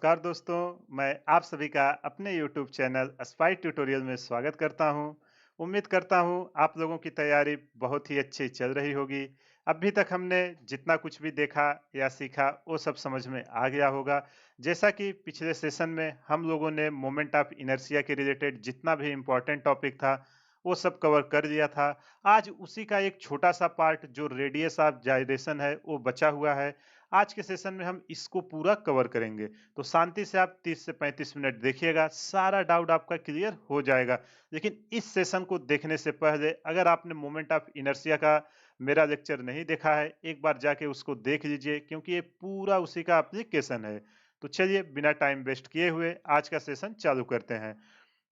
नमस्कार दोस्तों, मैं आप सभी का अपने YouTube चैनल स्पाई ट्यूटोरियल में स्वागत करता हूं। उम्मीद करता हूं आप लोगों की तैयारी बहुत ही अच्छी चल रही होगी। अभी तक हमने जितना कुछ भी देखा या सीखा वो सब समझ में आ गया होगा। जैसा कि पिछले सेशन में हम लोगों ने मोमेंट ऑफ इनर्शिया के रिलेटेड जितना भी इम्पोर्टेंट टॉपिक था वो सब कवर कर दिया था। आज उसी का एक छोटा सा पार्ट जो रेडियस ऑफ जाइरेशन है वो बचा हुआ है। आज के सेशन में हम इसको पूरा कवर करेंगे। तो शांति से आप 30 से 35 मिनट देखिएगा, सारा डाउट आपका क्लियर हो जाएगा। लेकिन इस सेशन को देखने से पहले अगर आपने मोमेंट ऑफ इनर्शिया का मेरा लेक्चर नहीं देखा है, एक बार जाके उसको देख लीजिए क्योंकि ये पूरा उसी का एप्लीकेशन है। तो चलिए बिना टाइम वेस्ट किए हुए आज का सेशन चालू करते हैं।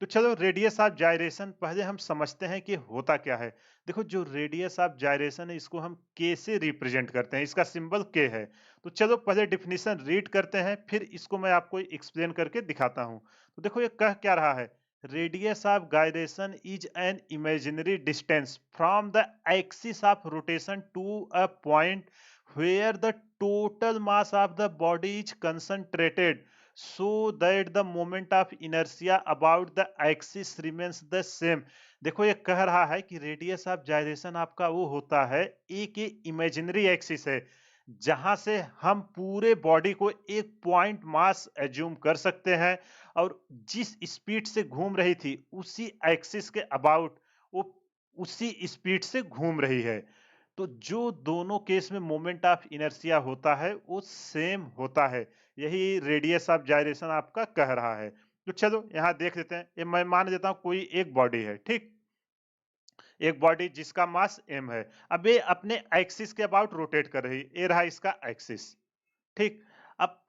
तो चलो रेडियस ऑफ जाइरेशन पहले हम समझते हैं कि होता क्या है। देखो जो रेडियस ऑफ जाइरेशन है इसको हम के से रिप्रेजेंट करते हैं, इसका सिंबल के है। तो चलो पहले डिफिनीशन रीड करते हैं, फिर इसको मैं आपको एक्सप्लेन करके दिखाता हूँ। तो देखो ये कह क्या रहा है, radius of gyration is an imaginary distance from the axis of rotation to a point where the total mass of the body is concentrated so that the moment of inertia about the axis remains the same। देखो ये कह रहा है कि radius of जाइरेशन आपका वो होता है, एक इमेजिनरी एक्सिस है जहां से हम पूरे बॉडी को एक पॉइंट मास एज्यूम कर सकते हैं और जिस स्पीड से घूम रही थी उसी एक्सिस के अबाउट वो उसी स्पीड से घूम रही है। तो जो दोनों केस में मोमेंट ऑफ इनर्शिया होता है वो सेम होता है। यही रेडियस ऑफ जाइरेशन आपका कह रहा है। तो चलो यहाँ देख लेते हैं, ये मैं मान लेता हूँ कोई एक बॉडी है, ठीक। एक बॉडी जिसका मास m है। अब ये अपने एक्सिस के अबाउट रोटेट कर रही है, ये रहा इसका एक्सिस, ठीक। अब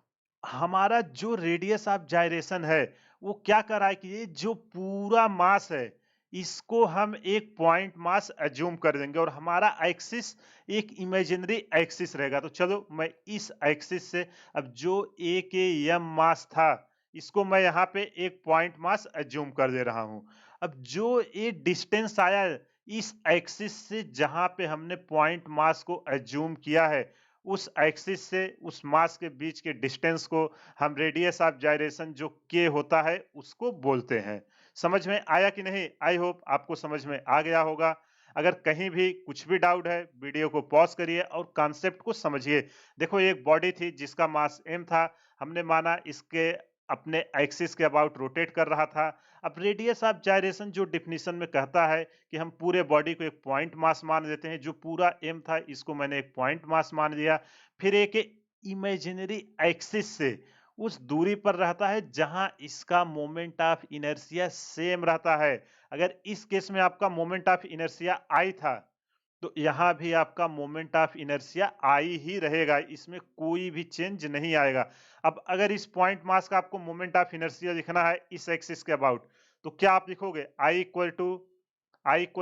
हमारा जो रेडियस ऑफ जाइरेशन है वो क्या कर रहा है कि ये जो पूरा मास है इसको हम एक पॉइंट मास एज्यूम कर देंगे और हमारा एक्सिस एक इमेजिनरी एक्सिस रहेगा। तो चलो मैं इस एक्सिस से अब जो ए के एम मास था इसको मैं यहाँ पे एक पॉइंट मास एज्यूम कर दे रहा हूँ। अब जो ये डिस्टेंस आया इस एक्सिस से जहां पे हमने पॉइंट मास को एज्यूम किया है उस एक्सिस से उस मास के बीच के डिस्टेंस को हम रेडियस ऑफ जाइरेशन जो के होता है उसको बोलते हैं। समझ में आया कि नहीं? आई होप आपको समझ में आ गया होगा। अगर कहीं भी कुछ भी डाउट है वीडियो को पॉज करिए और कॉन्सेप्ट को समझिए। देखो एक बॉडी थी जिसका मास m था, हमने माना इसके अपने एक्सिस के अबाउट रोटेट कर रहा था। अब रेडियस ऑफ जाइरेशन जो डिफिनीशन में कहता है कि हम पूरे बॉडी को एक पॉइंट मास मान लेते हैं, जो पूरा m था इसको मैंने एक पॉइंट मास मान लिया। फिर एक इमेजिनरी एक्सिस से उस दूरी पर रहता है जहां इसका मोमेंट ऑफ इनर्शिया सेम रहता है। अगर इस केस में आपका मोमेंट ऑफ इनर्शिया आई था तो यहाँ भी आपका मोमेंट ऑफ इनर्शिया आई ही रहेगा, इसमें कोई भी चेंज नहीं आएगा। अब अगर इस पॉइंट मास का आपको मोमेंट ऑफ इनर्शिया लिखना है इस एक्सिस के अबाउट, तो क्या आप लिखोगे आई इक्वल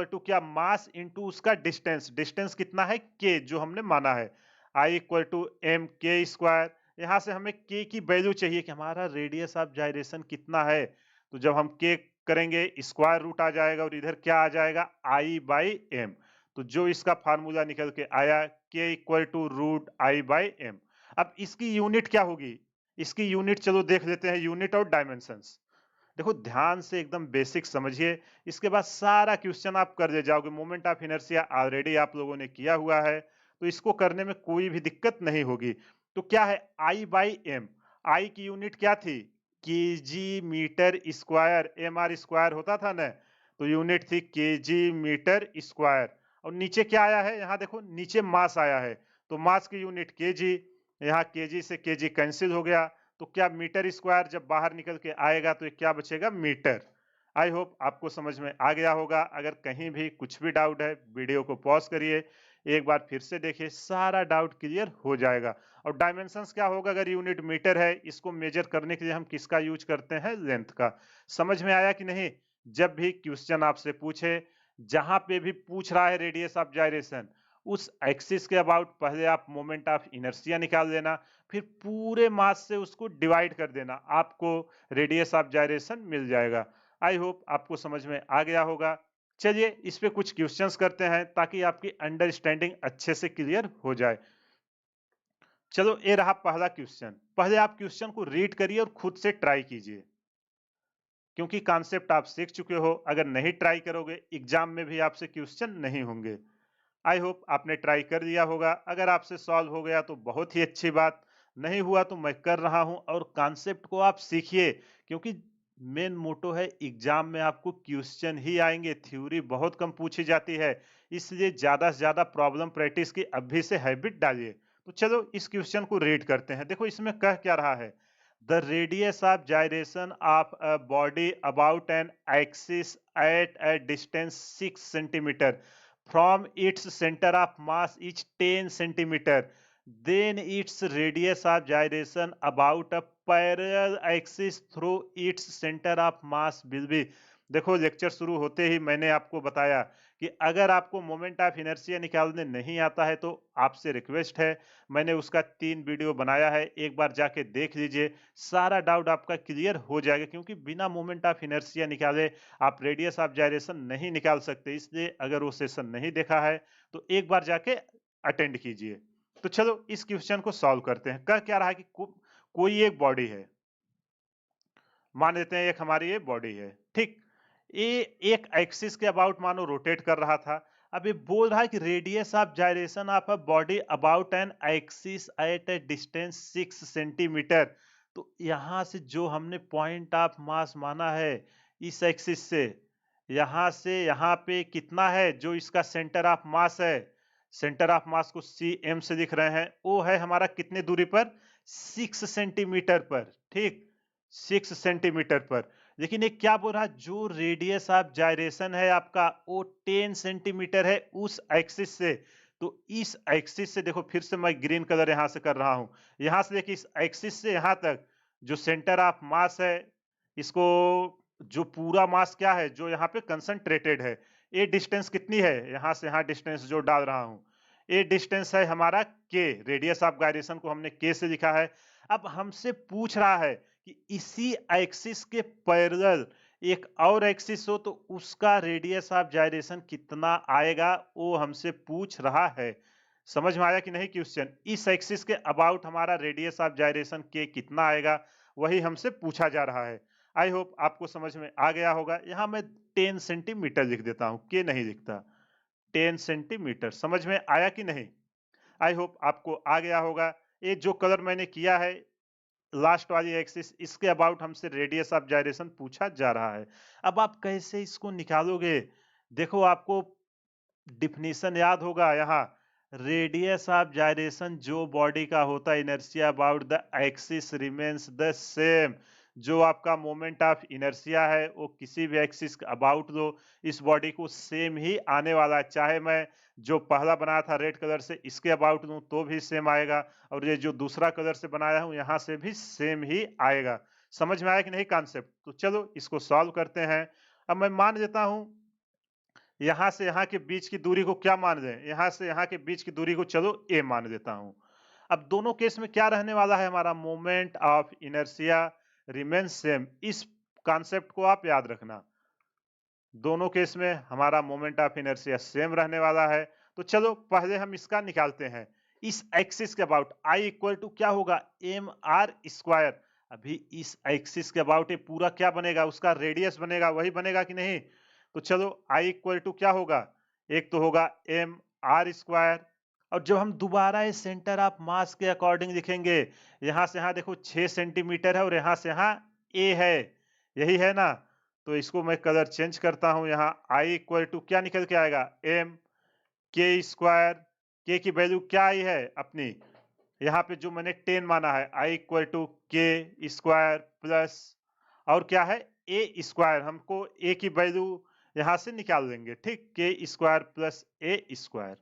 टू क्या, मास इनटू उसका डिस्टेंस। डिस्टेंस कितना है के, जो हमने माना है। I equal to M K square. यहाँ से हमें के की वैल्यू चाहिए कि हमारा रेडियस ऑफ जाइरेशन कितना है। तो जब हम के करेंगे स्क्वायर रूट आ जाएगा और इधर क्या आ जाएगा, आई बाई एम। तो जो इसका फार्मूला निकल के आया के equal to root I by M. अब इसकी यूनिट क्या होगी, इसकी यूनिट चलो देख लेते हैं, यूनिट और डायमेंशंस। देखो ध्यान से एकदम बेसिक समझिए, इसके बाद सारा क्वेश्चन आप कर ले जाओगे। मोमेंट ऑफ इनर्शिया ऑलरेडी आप लोगों ने किया हुआ है तो इसको करने में कोई भी दिक्कत नहीं होगी। तो क्या है आई बाई एम, आई की यूनिट क्या थी, KG metre square, M R square होता था ना, तो यूनिट थी केजी मीटर स्क्वायर। और नीचे क्या आया है, यहाँ देखो नीचे मास आया है तो मास की यूनिट केजी, यहाँ केजी से केजी कैंसिल हो गया तो क्या मीटर स्क्वायर जब बाहर निकल के आएगा तो ये क्या बचेगा, मीटर। आई होप आपको समझ में आ गया होगा। अगर कहीं भी कुछ भी डाउट है वीडियो को पॉज करिए, एक बार फिर से देखिए, सारा डाउट क्लियर हो जाएगा। और डायमेंशंस क्या होगा, अगर यूनिट मीटर है इसको मेजर करने के लिए हम किसका यूज करते हैं, लेंथ का। समझ में आया कि नहीं? जब भी क्वेश्चन आपसे पूछे, जहां पे भी पूछ रहा है रेडियस ऑफ जाइरेशन, उस एक्सिस के अबाउट पहले आप मोमेंट ऑफ इनर्शिया निकाल लेना, फिर पूरे मास से उसको डिवाइड कर देना, आपको रेडियस ऑफ जाइरेशन मिल जाएगा। आई होप आपको समझ में आ गया होगा। चलिए इस पे कुछ क्वेश्चंस करते हैं ताकि आपकी अंडरस्टैंडिंग अच्छे से क्लियर हो जाए। चलो ये रहा पहला क्वेश्चन। पहले आप क्वेश्चन को रीड करिए और खुद से ट्राई कीजिए, क्योंकि कॉन्सेप्ट आप सीख चुके हो। अगर नहीं ट्राई करोगे एग्जाम में भी आपसे क्वेश्चन नहीं होंगे। आई होप आपने ट्राई कर लिया होगा। अगर आपसे सॉल्व हो गया तो बहुत ही अच्छी बात, नहीं हुआ तो मैं कर रहा हूं और कॉन्सेप्ट को आप सीखिए, क्योंकि मेन मोटो है एग्जाम में आपको क्वेश्चन ही आएंगे, थ्योरी बहुत कम पूछी जाती है। इसलिए ज्यादा से ज्यादा प्रॉब्लम प्रैक्टिस की अभी से हैबिट डालिए। तो चलो इस क्वेश्चन को रीड करते हैं। देखो इसमें कह क्या रहा है, the radius of gyration of a body about an axis at a distance 6 cm from its center of mass is 10 centimeter, then its radius of gyration about a parallel axis through its center of mass will be। देखो lecture शुरू होते ही मैंने आपको बताया कि अगर आपको moment of inertia निकालने नहीं आता है तो आपसे रिक्वेस्ट है, मैंने उसका 3 वीडियो बनाया है, एक बार जाके देख लीजिए, सारा डाउट आपका क्लियर हो जाएगा। क्योंकि बिना मोमेंट ऑफ इनर्शिया निकाले आप रेडियस ऑफ जायरेशन नहीं निकाल सकते। इसलिए अगर वो सेशन नहीं देखा है तो एक बार जाके अटेंड कीजिए। तो चलो इस क्वेश्चन को सॉल्व करते हैं। कह क्या रहा है कि कोई एक बॉडी है, मान लेते हैं एक हमारी ये बॉडी है, ठीक। ये एक एक्सिस के अबाउट मानो रोटेट कर रहा था। अब ये बोल रहा है कि radius of gyration of a body about an axis at A distance 6 cm। तो यहां से जो हमने पॉइंट ऑफ मास माना है इस एक्सिस से यहाँ पे कितना है, जो इसका सेंटर ऑफ मास है, सेंटर ऑफ मास को सी एम से लिख रहे हैं, वो है हमारा कितने दूरी पर, 6 सेंटीमीटर पर, ठीक, 6 सेंटीमीटर पर। लेकिन ये क्या बोल रहा है, जो रेडियस ऑफ जायरेशन है आपका वो 10 सेंटीमीटर है उस एक्सिस से। तो इस एक्सिस से देखो, फिर से मैं ग्रीन कलर यहां से कर रहा हूं, यहां से देखिए इस एक्सिस से यहां तक जो सेंटर ऑफ मास है, इसको जो पूरा मास क्या है जो यहाँ पे कंसंट्रेटेड है, ये डिस्टेंस कितनी है, यहां से यहां डिस्टेंस जो डाल रहा हूं, ये डिस्टेंस है हमारा के, रेडियस ऑफ गायरेशन को हमने के से लिखा है। अब हमसे पूछ रहा है कि इसी एक्सिस के पैरेलल एक और एक्सिस हो तो उसका रेडियस ऑफ जायरेशन कितना आएगा, वो हमसे पूछ रहा है। समझ में आया कि नहीं क्वेश्चन? इस एक्सिस के अबाउट हमारा रेडियस ऑफ जायरेशन के कितना आएगा, वही हमसे पूछा जा रहा है। आई होप आपको समझ में आ गया होगा। यहां मैं 10 सेंटीमीटर लिख देता हूं, के नहीं लिखता, 10 सेंटीमीटर। समझ में आया कि नहीं? आई होप आपको आ गया होगा। ये जो कलर मैंने किया है लास्ट वाली एक्सिस, इसके अबाउट हमसे रेडियस ऑफ जायरेशन पूछा जा रहा है। अब आप कैसे इसको निकालोगे? देखो आपको डिफिनीशन याद होगा, यहाँ रेडियस ऑफ जायरेशन जो बॉडी का होता है inertia about the axis remains the same. जो आपका मोमेंट ऑफ इनर्शिया है वो किसी भी एक्सिस अबाउट लो, इस बॉडी को सेम ही आने वाला है। चाहे मैं जो पहला बनाया था रेड कलर से इसके अबाउट लूं तो भी सेम आएगा, और ये जो दूसरा कलर से बनाया हूं यहां से भी सेम ही आएगा। समझ में आया कि नहीं कॉन्सेप्ट? तो चलो इसको सॉल्व करते हैं। अब मैं मान लेता हूं यहां से यहां के बीच की दूरी को क्या मान लें, यहां से यहां के बीच की दूरी को चलो ए मान लेता हूं। अब दोनों केस में क्या रहने वाला है, हमारा moment of inertia remain same. इस कॉन्सेप्ट को आप याद रखना, दोनों केस में हमारा मोमेंट ऑफ इनर्शिया सेम रहने वाला है। तो चलो पहले हम इसका निकालते हैं। इस एक्सिस के अबाउट आई इक्वल टू क्या होगा, एम आर स्क्वायर। अभी इस एक्सिस के अबाउट ये पूरा क्या बनेगा, उसका रेडियस बनेगा, वही बनेगा कि नहीं? तो चलो आई इक्वल टू क्या होगा, एक तो होगा एम आर स्क्वायर, और जब हम दोबारा इस सेंटर ऑफ मास के अकॉर्डिंग लिखेंगे, यहां से यहां देखो 6 सेंटीमीटर है और यहां से यहां ए है, यही है ना? तो इसको मैं कलर चेंज करता हूं, यहाँ आई इक्वल टू क्या निकल के आएगा, एम के स्क्वायर। के की वैल्यू क्या आई है अपनी, यहाँ पे जो मैंने 10 माना है, आई इक्वल टू के स्क्वायर प्लस और क्या है ए स्क्वायर, हमको ए की वैल्यू यहाँ से निकाल लेंगे, ठीक, के square plus A square.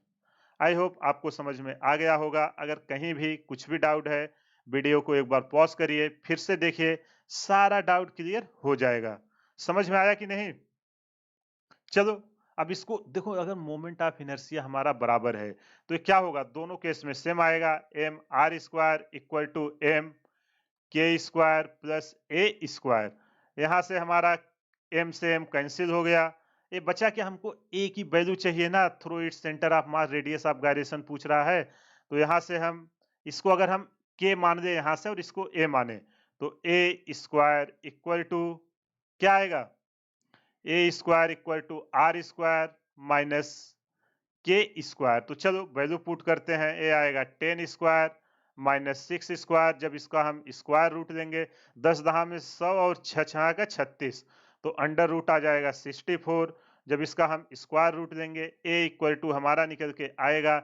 I hope आपको समझ में आ गया होगा। अगर कहीं भी कुछ भी डाउट है वीडियो को एक बार पॉज करिए, फिर से देखिए, सारा डाउट क्लियर हो जाएगा। समझ में आया कि नहीं? चलो अब इसको देखो, अगर मोमेंट ऑफ इनर्शिया हमारा बराबर है तो ये क्या होगा, दोनों केस में सेम आएगा, M R square equal to M K square plus A square. यहां से हमारा एम से एम कैंसिल हो गया, ये बचा कि हमको ए की वैल्यू चाहिए ना, through its centre of mass radius of gyration पूछ रहा है। तो यहां से हम इसको अगर हम के मान दे यहां से और इसको ए माने, तो ए स्क्वायर इक्वल टू क्या आएगा? A square equal to R square minus K square. तो चलो वैल्यू पुट करते हैं। ए आएगा 10 स्क्वायर माइनस 6 स्क्वायर। जब इसका हम स्क्वायर रूट लेंगे, 10 दहा में 100 और 6 छहा का 36, तो अंडर रूट आ जाएगा 64। जब इसका हम स्क्वायर रूट लेंगे, ए इक्वल टू हमारा निकल के आएगा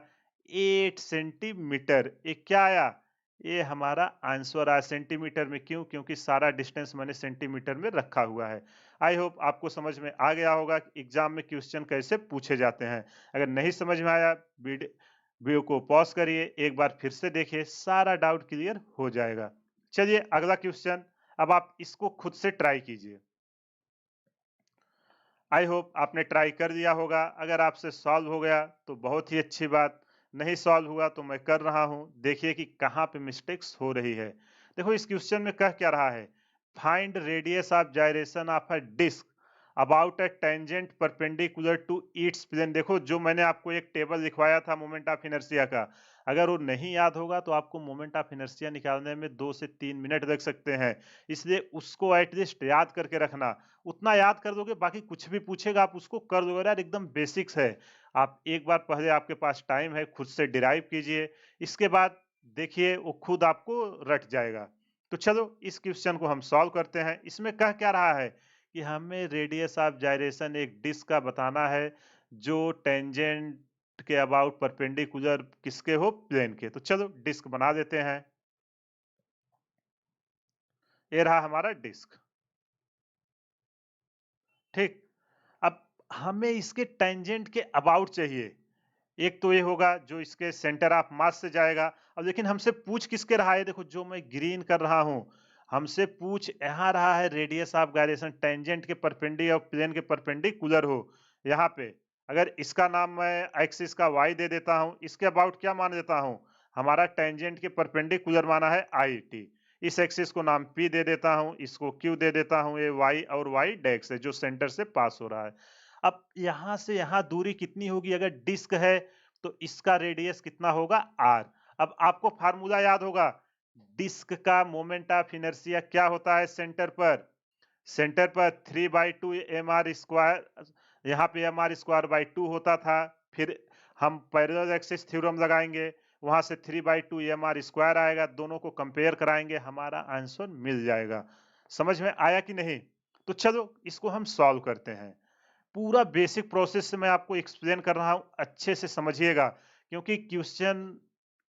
8 सेंटीमीटर। ये क्या आया? ये हमारा आंसर आया सेंटीमीटर में। क्यों? क्योंकि सारा डिस्टेंस मैंने सेंटीमीटर में रखा हुआ है। आई होप आपको समझ में आ गया होगा कि एग्जाम में क्वेश्चन कैसे पूछे जाते हैं। अगर नहीं समझ में आया, वीडियो को पॉज करिए, एक बार फिर से देखिए, सारा डाउट क्लियर हो जाएगा। चलिए अगला क्वेश्चन, अब आप इसको खुद से ट्राई कीजिए। आई होप आपने ट्राई कर दिया होगा। अगर आपसे सॉल्व हो गया तो बहुत ही अच्छी बात, नहीं सॉल्व हुआ तो मैं कर रहा हूं, देखिए कि कहां पे मिस्टेक्स हो रही है। देखो इस क्वेश्चन में कह क्या रहा है, find radius of gyration of a disc about a tangent perpendicular to its plane. देखो जो मैंने आपको एक टेबल लिखवाया था मोमेंट ऑफ इनर्शिया का, अगर वो नहीं याद होगा तो आपको मोमेंट ऑफ इनर्शिया निकालने में 2 से 3 मिनट लग सकते हैं। इसलिए उसको एटलीस्ट याद करके रखना। उतना याद कर दोगे, बाकी कुछ भी पूछेगा आप उसको कर दोगे। यार एकदम बेसिक्स है। आप एक बार पहले, आपके पास टाइम है, खुद से डिराइव कीजिए, इसके बाद देखिए वो खुद आपको रट जाएगा। तो चलो इस क्वेश्चन को हम सॉल्व करते हैं। इसमें कह क्या रहा है कि हमें रेडियस ऑफ जाइरेशन एक डिस्क का बताना है जो टेंजेंट के अबाउट परपेंडिकुलर किसके हो? प्लेन के। तो चलो डिस्क बना देते हैं। ये रहा हमारा डिस्क। ठीक, अब हमें इसके टेंजेंट के अबाउट चाहिए। एक तो ये होगा जो इसके सेंटर ऑफ मास से जाएगा। अब लेकिन हमसे पूछ किसके रहा है? देखो जो मैं ग्रीन कर रहा हूं, हमसे पूछ यहाँ रहा है रेडियस ऑफ गायरेशन टेंजेंट के परपेंडी और प्लेन के परपेंडिकुलर हो। यहाँ पे अगर इसका नाम मैं एक्सिस का वाई दे देता हूं, इसके अबाउट क्या मान देता हूं? हमारा टेंजेंट के परपेंडिकुलर माना है आई टी। इस एक्सिस को नाम पी दे देता हूं, इसको क्यू दे देता हूं। ये वाई और वाई डेक्स है जो सेंटर से पास हो रहा है। अब यहां से यहां दूरी कितनी होगी? अगर डिस्क है तो इसका रेडियस कितना होगा? आर। अब आपको फार्मूला याद होगा, डिस्क का मोमेंट ऑफ इनर्शिया क्या होता है? सेंटर पर 3/2 एम आर स्क्वायर, यहाँ पे एम आर स्क्वायर बाई 2 होता था। फिर हम पैरेलल एक्सिस थ्योरम लगाएंगे, वहां से 3/2 एम आर स्क्वायर आएगा, दोनों को कंपेयर कराएंगे, हमारा आंसर मिल जाएगा। समझ में आया कि नहीं? तो चलो इसको हम सॉल्व करते हैं। पूरा बेसिक प्रोसेस से मैं आपको एक्सप्लेन कर रहा हूं, अच्छे से समझिएगा। क्योंकि क्वेश्चन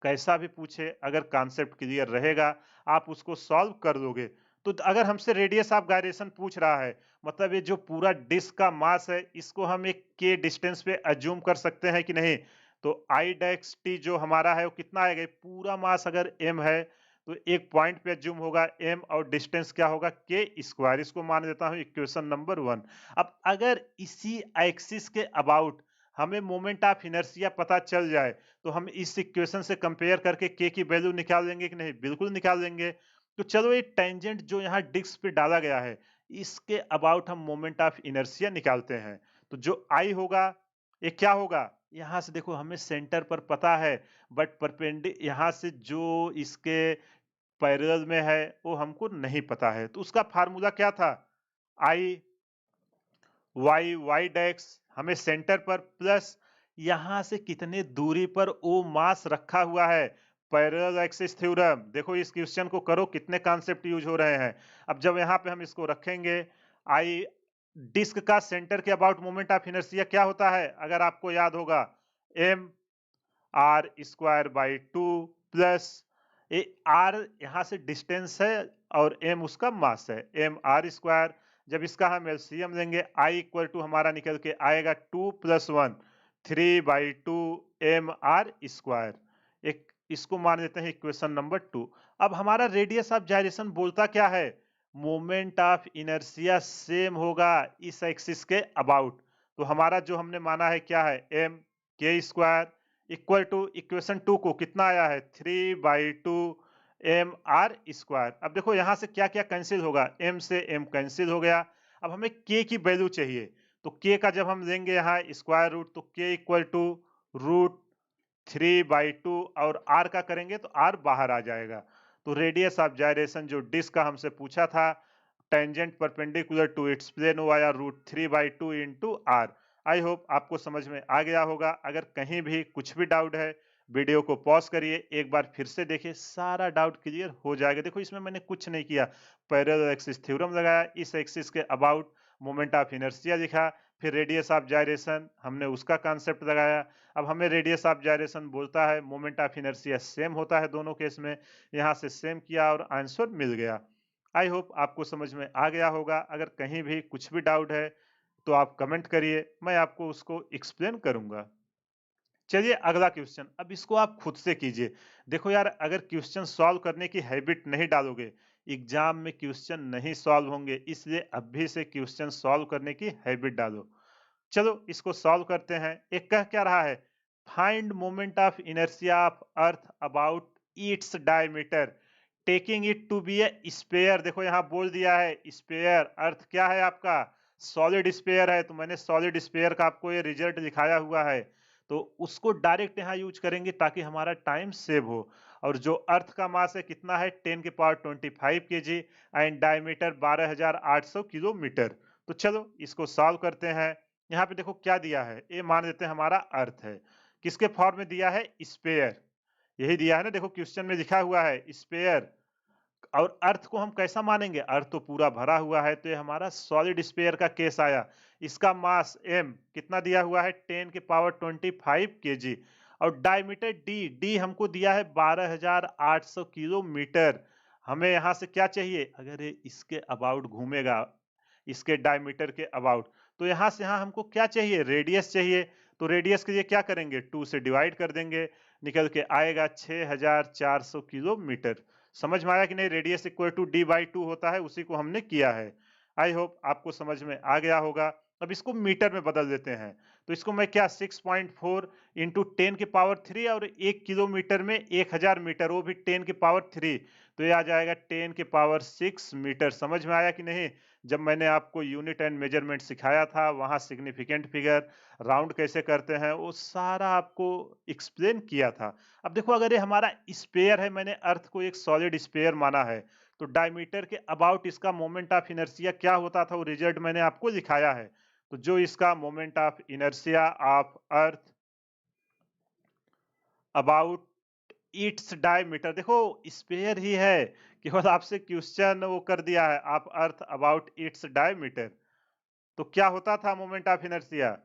कैसा भी पूछे, अगर कॉन्सेप्ट क्लियर रहेगा, आप उसको सॉल्व कर दोगे। तो अगर हमसे रेडियस ऑफ गायरेशन पूछ रहा है, मतलब ये जो पूरा डिस्क का मास है, इसको हम एक के डिस्टेंस पे अज्यूम कर सकते हैं कि नहीं? तो आई डेक्स टी जो हमारा है वो कितना आएगा? पूरा मास अगर एम है तो एक पॉइंट पे अज्यूम होगा एम, और डिस्टेंस क्या होगा? के स्क्वायर। इसको मान देता हूं इक्वेशन नंबर 1। अब अगर इसी एक्सिस के अबाउट हमें मोमेंट ऑफ इनर्शिया पता चल जाए, तो हम इस इक्वेशन से कंपेयर करके के की वैल्यू निकाल लेंगे कि नहीं? बिल्कुल निकाल लेंगे। तो चलो ये टेंजेंट जो यहाँ डिस्क पे डाला गया है, इसके अबाउट हम मोमेंट ऑफ इनर्शिया निकालते हैं। तो जो आई होगा, ये क्या होगा? यहां से देखो हमें सेंटर पर पता है, बट परपेंडि यहां से जो इसके पैरेलल में है वो हमको नहीं पता है। तो उसका फार्मूला क्या था? आई वाई वाई डेक्स, हमें सेंटर पर प्लस यहां से कितने दूरी पर ओ मास रखा हुआ है, पैरेलल एक्सिस थ्योरम। देखो इस क्वेश्चन को करो, कितने कॉन्सेप्ट यूज हो रहे हैं। अब जब यहाँ पे हम इसको रखेंगे, आई डिस्क का सेंटर के अबाउट मोमेंट ऑफ इनर्शिया क्या होता है? अगर आपको याद होगा, M R square by 2 plus A R यहाँ से डिस्टेंस है और एम उसका मास है, एम आर स्क्वायर। जब इसका हम एलसीएम लेंगे, आई इक्वल टू हमारा निकल के आएगा 2 + 1 3/2 एम आर स्क्वायर। एक इसको मान लेते हैं इक्वेशन नंबर 2। अब हमारा रेडियस ऑफ जाइरेशन बोलता क्या है? मोमेंट ऑफ इनर्शिया सेम होगा इस एक्सिस के अबाउट। तो हमारा जो हमने माना है क्या है? M K square equal two equation 2 को कितना आया है? 3/2 एम आर स्क्वायर। अब देखो यहां से क्या क्या कैंसिल होगा? एम से एम कैंसिल हो गया। अब हमें के की वैल्यू चाहिए, तो के का जब हम लेंगे यहाँ स्क्वायर रूट, तो के इक्वल टू रूट 3/2 और r का करेंगे तो r बाहर आ जाएगा। तो रेडियस ऑफ जाइरेशन जो डिस्क का हमसे पूछा था, tangent perpendicular to its plane via √3/2 into r। I hope आपको समझ में आ गया होगा। अगर कहीं भी कुछ भी डाउट है, वीडियो को पॉज करिए, एक बार फिर से देखिए, सारा डाउट क्लियर हो जाएगा। देखो इसमें मैंने कुछ नहीं किया, पैरेलल एक्सिस थ्योरम लगाया, इस एक्सिस के अबाउट मोमेंट ऑफ इनर्शिया लिखा, फिर रेडियस ऑफ जाइरेशन हमने उसका कॉन्सेप्ट लगाया। अब हमें रेडियस ऑफ जाइरेशन बोलता है, मोमेंट ऑफ इनर्शिया सेम होता है दोनों केस में, यहाँ से सेम किया और आंसर मिल गया। आई होप आपको समझ में आ गया होगा। अगर कहीं भी कुछ भी डाउट है तो आप कमेंट करिए, मैं आपको उसको एक्सप्लेन करूंगा। चलिए अगला क्वेश्चन, अब इसको आप खुद से कीजिए। देखो यार, अगर क्वेश्चन सॉल्व करने की हैबिट नहीं डालोगे, एग्जाम में क्वेश्चन नहीं सॉल्व होंगे, इसलिए अभी से क्वेश्चन सॉल्व करने की हैबिट डालो। चलो इसको सॉल्व करते हैं। एक कह क्या रहा है, find moment of inertia of Earth about its diameter taking it to be a sphere. देखो यहाँ बोल दिया है स्पेयर, अर्थ क्या है आपका, सॉलिड स्पेयर है, तो मैंने सॉलिड स्पेयर का आपको ये रिजल्ट दिखाया हुआ है, तो उसको डायरेक्ट यहाँ यूज करेंगे ताकि हमारा टाइम सेव हो। और जो अर्थ का मास है कितना है, 10⁻25 kg एंड डायमीटर 12,800 किलोमीटर। तो चलो इसको सॉल्व करते हैं। यहाँ पे देखो क्या दिया है, ये मान लेते हैं हमारा अर्थ है, किसके फॉर्म में दिया है, स्पेयर, यही दिया है ना, देखो क्वेश्चन में लिखा हुआ है स्पेयर। और अर्थ को हम कैसा मानेंगे, अर्थ तो पूरा भरा हुआ है, तो ये हमारा सॉलिड स्पेयर का केस आया। इसका मास m कितना दिया हुआ है, 10⁻25 kg, और डायमीटर d हमको दिया है 12,800 किलोमीटर। हमें यहाँ से क्या चाहिए, अगर ये इसके अबाउट घूमेगा, इसके डायमीटर के अबाउट, तो यहाँ से यहाँ हमको क्या चाहिए, रेडियस चाहिए। तो रेडियस के लिए क्या करेंगे, 2 से डिवाइड कर देंगे, निकल के आएगा 6,400 किलोमीटर। समझ में आया कि नहीं, रेडियस इक्वल टू d/2 होता है, उसी को हमने किया है। आई होप आपको समझ में आ गया होगा। अब इसको मीटर में बदल देते हैं, तो इसको मैं क्या 6.4 इंटू 10⁻3, और 1 किलोमीटर में 1,000 मीटर, वो भी 10⁻3, तो ये आ जाएगा 10⁻6 मीटर। समझ में आया कि नहीं, जब मैंने आपको यूनिट एंड मेजरमेंट सिखाया था, वहां सिग्निफिकेंट फिगर राउंड कैसे करते हैं वो सारा आपको एक्सप्लेन किया था। अब देखो अगर ये हमारा स्पेयर है, मैंने अर्थ को एक सॉलिड स्पेयर माना है, तो डायमीटर के अबाउट इसका मोमेंट ऑफ इनर्शिया क्या होता था, वो रिजल्ट मैंने आपको दिखाया है। तो जो इसका moment of inertia of Earth about its diameter, देखो स्पेयर ही है, केवल आपसे क्वेश्चन वो कर दिया है, आप अर्थ अबाउट इट्स डायमीटर। तो क्या होता था moment of inertia,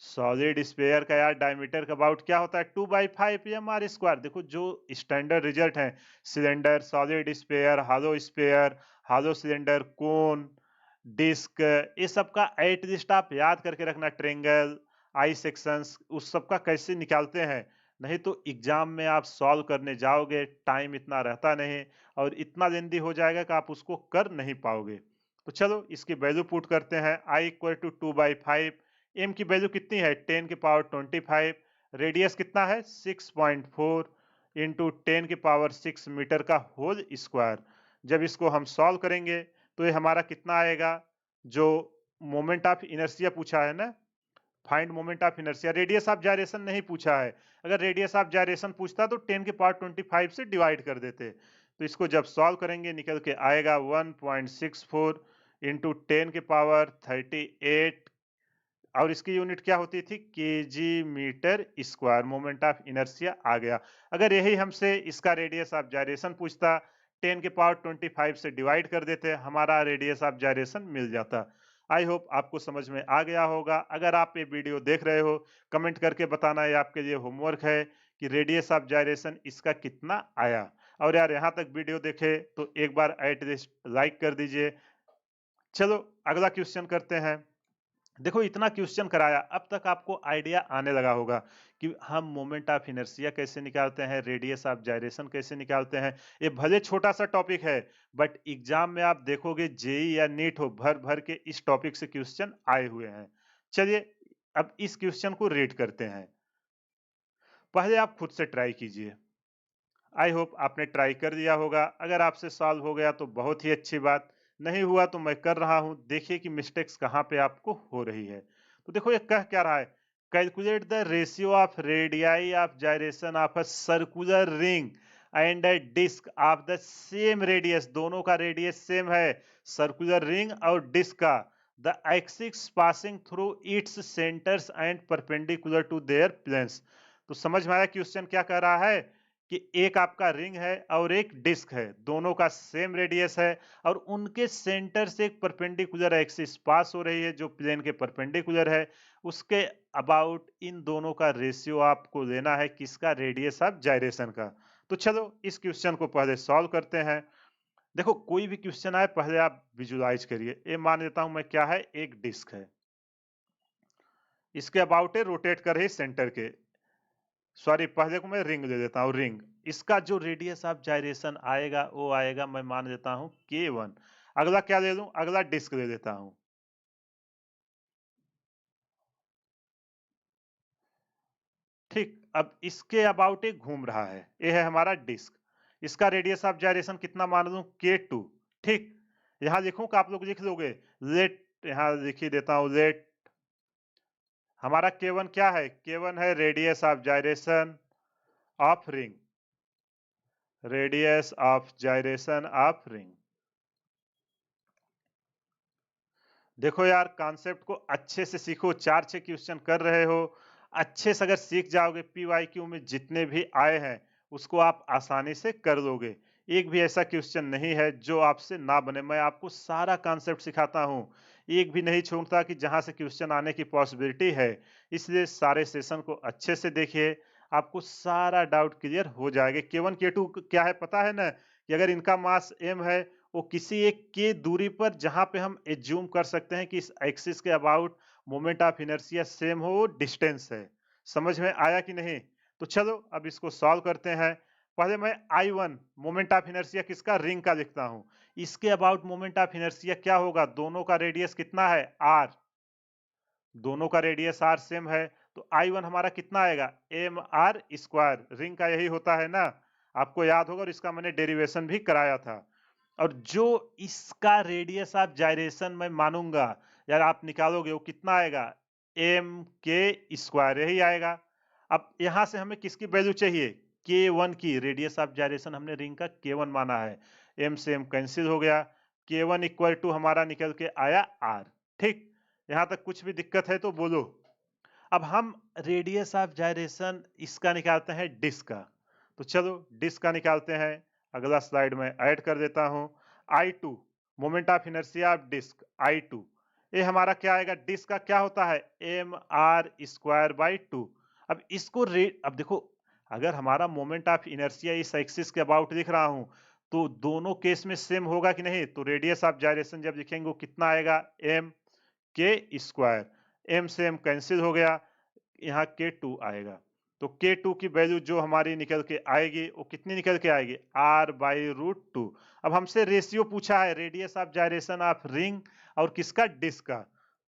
solid sphere का यार डायमीटर का अबाउट क्या होता है, 2/5 mr²। देखो जो स्टैंडर्ड रिजल्ट है, सिलेंडर, सॉलिड स्पेयर, हालो सिलेंडर, कोन, डिस्क, ये सब का एटलीस्ट आप याद करके रखना, ट्रेंगल, आई सेक्शंस, उस सब का कैसे निकालते हैं। नहीं तो एग्जाम में आप सॉल्व करने जाओगे, टाइम इतना रहता नहीं, और इतना लेंदी हो जाएगा कि आप उसको कर नहीं पाओगे। तो चलो इसकी वैल्यू पुट करते हैं, आई इक्वल टू 2/5, एम की वैल्यू कितनी है, 10⁻25, रेडियस कितना है 6.4 इंटू 10⁻6 मीटर का होल स्क्वायर। जब इसको हम सॉल्व करेंगे तो ये हमारा कितना आएगा, जो मोमेंट ऑफ इनर्शिया पूछा है ना, find moment of inertia, radius of gyration नहीं पूछा है। अगर रेडियस ऑफ जायरेशन पूछता तो 10⁻25 से डिवाइड कर देते। तो इसको जब सॉल्व करेंगे निकल के आएगा 1.64 इंटू 10⁻38, और इसकी यूनिट क्या होती थी, KG metre square. Moment of inertia आ गया। अगर यही हमसे इसका रेडियस ऑफ जायरेशन पूछता, 10⁻25 से डिवाइड कर देते, हमारा रेडियस ऑफ जायरेशन मिल जाता। आई होप आपको समझ में आ गया होगा। अगर आप ये वीडियो देख रहे हो, कमेंट करके बताना, ये आपके लिए होमवर्क है कि रेडियस ऑफ जायरेशन इसका कितना आया। और यार यहाँ तक वीडियो देखे तो एक बार एटलीस्ट लाइक कर दीजिए। चलो अगला क्वेश्चन करते हैं। देखो इतना क्वेश्चन कराया, अब तक आपको आइडिया आने लगा होगा कि हम मोमेंट ऑफ इनर्शिया कैसे निकालते हैं, रेडियस ऑफ जायरेशन कैसे निकालते हैं। ये भले छोटा सा टॉपिक है, बट एग्जाम में आप देखोगे, जेई या नीट हो, भर भर के इस टॉपिक से क्वेश्चन आए हुए हैं। चलिए अब इस क्वेश्चन को रीड करते हैं। पहले आप खुद से ट्राई कीजिए। आई होप आपने ट्राई कर दिया होगा। अगर आपसे सॉल्व हो गया तो बहुत ही अच्छी बात, नहीं हुआ तो मैं कर रहा हूं, देखिए कि मिस्टेक्स कहाँ पे आपको हो रही है। तो देखो ये कह क्या रहा है, calculate the ratio of radii of gyration of a circular ring and a disc of the same radius, दोनों का रेडियस सेम है, सर्कुलर रिंग और डिस्क का, the axis passing through its centres and perpendicular to their planes. तो समझ में आया question क्या कह रहा है कि एक आपका रिंग है और एक डिस्क है, दोनों का सेम रेडियस है और उनके सेंटर से एक परपेंडिकुलर एक्सिस पास हो रही है जो प्लेन के परपेंडिकुलर है, उसके अबाउट इन दोनों का रेशियो आपको लेना है, किसका, रेडियस ऑफ जाइरेशन का। तो चलो इस क्वेश्चन को पहले सॉल्व करते हैं। देखो कोई भी क्वेश्चन आए पहले आप विजुलाइज करिए। ये मान लेता हूं मैं, क्या है, एक डिस्क है, इसके अबाउट है रोटेट कर रही सेंटर के, सॉरी पहले को मैं रिंग ले लेता हूँ, रिंग, इसका जो रेडियस ऑफ जाइरेशन आएगा वो आएगा, मैं मान लेता हूँ K1। अगला क्या ले लूं, अगला डिस्क ले लेता हूं। ठीक, अब इसके अबाउट एक घूम रहा है, ये है हमारा डिस्क, इसका रेडियस ऑफ जाइरेशन कितना मान लूं, K2। ठीक, यहां लिखूं कि आप लोग लिख लोगे, लेट, यहां लिख ही देता हूं, लेट हमारा K1 क्या है, K1 है radius of gyration of ring, radius of gyration of ring. देखो यार कॉन्सेप्ट को अच्छे से सीखो, 4-6 क्वेश्चन कर रहे हो, अच्छे से अगर सीख जाओगे PYQ में जितने भी आए हैं उसको आप आसानी से कर लोगे। एक भी ऐसा क्वेश्चन नहीं है जो आपसे ना बने, मैं आपको सारा कॉन्सेप्ट सिखाता हूँ, एक भी नहीं छोड़ता कि जहां से क्वेश्चन आने की पॉसिबिलिटी है। इसलिए सारे सेशन को अच्छे से देखिए, आपको सारा डाउट क्लियर हो जाएगा। K1 K2 क्या है पता है ना, कि अगर इनका मास m है, वो किसी एक के दूरी पर, जहां पे हम एज्यूम कर सकते हैं कि इस एक्सिस के about moment of inertia same हो, वो डिस्टेंस है। समझ में आया कि नहीं? तो चलो अब इसको सॉल्व करते हैं। पहले मैं I1 मोमेंट ऑफ इनर्शिया किसका, रिंग का लिखता हूं। इसके अबाउट मोमेंट ऑफ इनर्शिया क्या होगा, दोनों का रेडियस कितना है, r, दोनों का रेडियस r सेम है, तो I1 हमारा कितना आएगा, mr स्क्वायर, रिंग का यही होता है ना, आपको याद होगा और इसका मैंने डेरिवेशन भी कराया था। और जो इसका रेडियस ऑफ जाइरेशन मैं मानूंगा यार, आप निकालोगे वो कितना आएगा, एम के स्क्वायर, यही आएगा। अब यहां से हमें किसकी वैल्यू चाहिए, K1 की, रेडियस ऑफ जाइरेशन हमने रिंग का K1 माना है, एम से एम कैंसिल हो गया, K1 इक्वल टू हमारा निकल के आया R। ठीक, यहां तक कुछ भी दिक्कत है तो बोलो। अब हम रेडियस ऑफ जाइरेशन इसका निकालते हैं डिस्क का, तो चलो डिस्क का निकालते हैं। अगला स्लाइड में ऐड कर देता हूं। I2 moment of inertia of disc, I2 ये हमारा क्या आएगा, डिस्क का क्या होता है, M R square by two. अब इसको अब देखो, अगर हमारा मोमेंट ऑफ इनर्शिया इस एक्सिस के अबाउट लिख रहा हूं तो दोनों केस में सेम होगा कि नहीं, तो रेडियस ऑफ जाइरेशन जब लिखेंगे वो कितना आएगा, एम के स्क्वायर, एम से एम कैंसिल हो गया, यहाँ K2 आएगा। तो K2 की वैल्यू जो हमारी निकल के आएगी वो कितनी निकल के आएगी, R बाई रूट टू। अब हमसे रेशियो पूछा है, radius of gyration of ring और किसका, डिस्क का,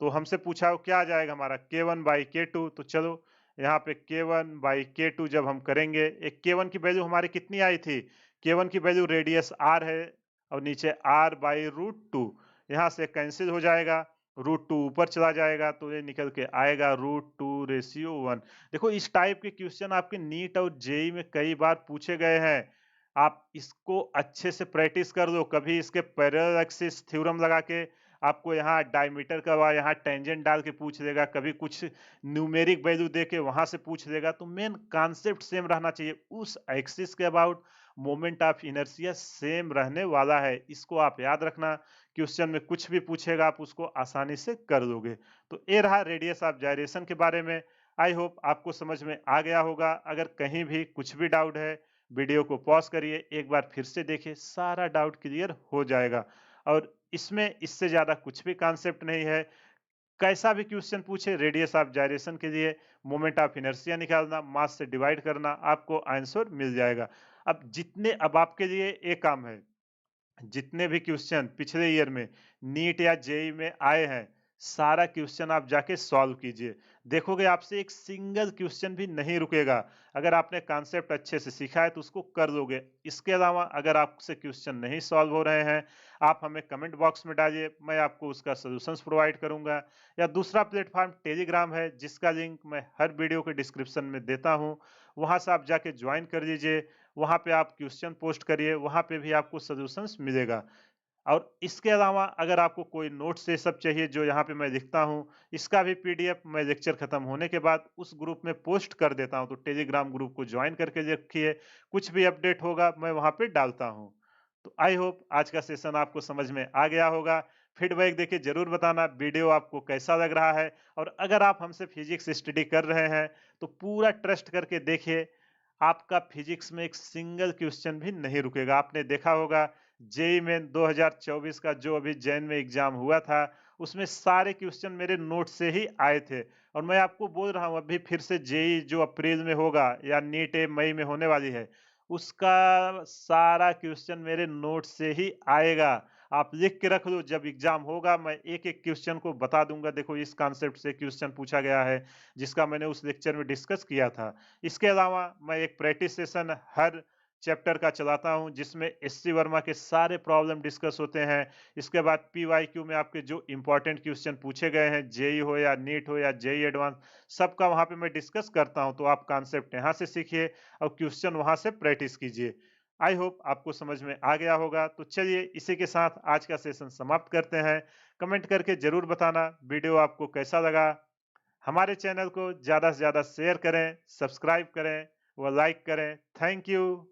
तो हमसे पूछा है क्या आ जाएगा हमारा, K1 बाई K2। तो चलो यहाँ पे K1 बाई K2 जब हम करेंगे, एक K1 की वैल्यू हमारी कितनी आई थी, K1 की वैल्यू रेडियस R है और नीचे R बाई रूट टू, यहाँ से कैंसिल हो जाएगा, रूट टू ऊपर चला जाएगा तो ये निकल के आएगा रूट टू रेशियो 1। देखो इस टाइप के क्वेश्चन आपके नीट और जेई में कई बार पूछे गए हैं, आप इसको अच्छे से प्रैक्टिस कर लो। कभी इसके पैरेलल एक्सिस थ्योरम लगा के आपको यहाँ डायमीटर का यहाँ टेंजेंट डाल के पूछ लेगा, कभी कुछ न्यूमेरिक वैल्यू दे के वहां से पूछ लेगा। तो मेन कॉन्सेप्ट सेम रहना चाहिए, उस एक्सिस के about moment of inertia same रहने वाला है, इसको आप याद रखना। क्वेश्चन में कुछ भी पूछेगा आप उसको आसानी से कर दोगे। तो ये रहा रेडियस ऑफ जाइरेशन के बारे में। आई होप आपको समझ में आ गया होगा। अगर कहीं भी कुछ भी डाउट है, वीडियो को पॉज करिए, एक बार फिर से देखिए, सारा डाउट क्लियर हो जाएगा। और इसमें इससे ज्यादा कुछ भी कॉन्सेप्ट नहीं है, कैसा भी क्वेश्चन पूछे, रेडियस ऑफ जाइरेशन के लिए मोमेंट ऑफ इनर्शिया निकालना, मास से डिवाइड करना, आपको आंसर मिल जाएगा। अब आपके लिए एक काम है, जितने भी क्वेश्चन पिछले ईयर में नीट या जेई में आए हैं, सारा क्वेश्चन आप जाके सॉल्व कीजिए। देखोगे आपसे एक सिंगल क्वेश्चन भी नहीं रुकेगा। अगर आपने कॉन्सेप्ट अच्छे से सीखा है तो उसको कर दोगे। इसके अलावा अगर आपसे क्वेश्चन नहीं सॉल्व हो रहे हैं, आप हमें कमेंट बॉक्स में डालिए, मैं आपको उसका सॉल्यूशंस प्रोवाइड करूँगा। या दूसरा प्लेटफ़ॉर्म टेलीग्राम है, जिसका लिंक मैं हर वीडियो के डिस्क्रिप्शन में देता हूँ। वहाँ से आप जाके जॉइन कर लीजिए, वहाँ पे आप क्वेश्चन पोस्ट करिए, वहाँ पे भी आपको सॉल्यूशंस मिलेगा। और इसके अलावा अगर आपको कोई नोट्स ये सब चाहिए जो यहाँ पे मैं लिखता हूँ, इसका भी पीडीएफ मैं लेक्चर खत्म होने के बाद उस ग्रुप में पोस्ट कर देता हूँ, तो टेलीग्राम ग्रुप को ज्वाइन करके रखिए, कुछ भी अपडेट होगा मैं वहाँ पे डालता हूँ। तो आई होप आज का सेशन आपको समझ में आ गया होगा। फीडबैक देके जरूर बताना वीडियो आपको कैसा लग रहा है, और अगर आप हमसे फिजिक्स स्टडी कर रहे हैं तो पूरा ट्रस्ट करके देखिए, आपका फिजिक्स में एक सिंगल क्वेश्चन भी नहीं रुकेगा। आपने देखा होगा जेईई मेन 2024 का जो अभी जैन में एग्जाम हुआ था, उसमें सारे क्वेश्चन मेरे नोट से ही आए थे। और मैं आपको बोल रहा हूँ अभी फिर से जेईई जो अप्रैल में होगा या नीट मई में होने वाली है, उसका सारा क्वेश्चन मेरे नोट से ही आएगा। आप लिख के रख लो, जब एग्जाम होगा मैं एक एक क्वेश्चन को बता दूंगा, देखो इस कॉन्सेप्ट से क्वेश्चन पूछा गया है, जिसका मैंने उस लेक्चर में डिस्कस किया था। इसके अलावा मैं एक प्रैक्टिस सेशन हर चैप्टर का चलाता हूं, जिसमें एससी वर्मा के सारे प्रॉब्लम डिस्कस होते हैं। इसके बाद पीवाईक्यू में आपके जो इंपॉर्टेंट क्वेश्चन पूछे गए हैं, जेई हो या नीट हो या जेई एडवांस, सबका वहां पे मैं डिस्कस करता हूं। तो आप कॉन्सेप्ट यहां से सीखिए और क्वेश्चन वहां से प्रैक्टिस कीजिए। आई होप आपको समझ में आ गया होगा। तो चलिए इसी के साथ आज का सेशन समाप्त करते हैं। कमेंट करके जरूर बताना वीडियो आपको कैसा लगा। हमारे चैनल को ज़्यादा से ज़्यादा शेयर करें, सब्सक्राइब करें व लाइक करें। Thank you.